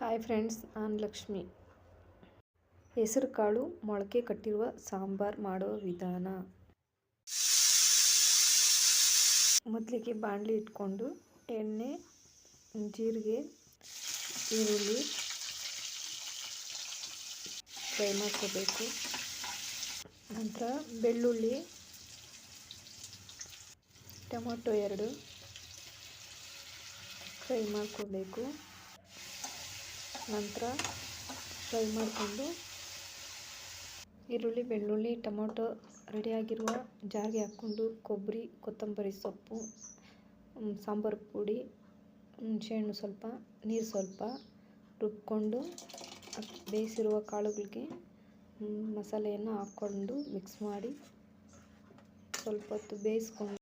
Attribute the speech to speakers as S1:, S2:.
S1: Hi friends, ನಾನು ಲಕ್ಷ್ಮಿ. ಹೆಸರು ಕಾಳು ಮೊಳಕೆ ಕಟ್ಟಿರುವ ಸಾಂಬಾರ್ ಮಾಡೋ ವಿಧಾನ. ಮೊದಲಿಗೆ ಬಾಣಲಿ ಇಟ್ಕೊಂಡು ಎಣ್ಣೆ, ಜೀರಿಗೆ, ಈರುಳ್ಳಿ ಫ್ರೈ ಮಾಡ್ಕೋಬೇಕು. ನಂತರ ಬೆಳ್ಳುಳ್ಳಿ, ಟೊಮೊಟೊ 2 ಫ್ರೈ ಮಾಡ್ಕೋಬೇಕು. ನಂತರ ಫ್ರೈ ಮಾಡಿಕೊಂಡು ಈರುಳ್ಳಿ, ಬೆಳ್ಳುಳ್ಳಿ, ಟೊಮೊಟೊ ರೆಡಿಯಾಗಿರುವ ಜಾರಿಗೆ ಹಾಕ್ಕೊಂಡು ಕೊಬ್ಬರಿ, ಕೊತ್ತಂಬರಿ ಸೊಪ್ಪು, ಸಾಂಬಾರು ಪುಡಿ, ಹುಣಸೆಹಣ್ಣು ಸ್ವಲ್ಪ, ನೀರು ಸ್ವಲ್ಪ ರುಬ್ಕೊಂಡು ಬೇಯಿಸಿರುವ ಕಾಳುಗಳಿಗೆ ಮಸಾಲೆಯನ್ನು ಹಾಕ್ಕೊಂಡು ಮಿಕ್ಸ್ ಮಾಡಿ ಸ್ವಲ್ಪ ಹೊತ್ತು ಬೇಯಿಸ್ಕೊಂಡು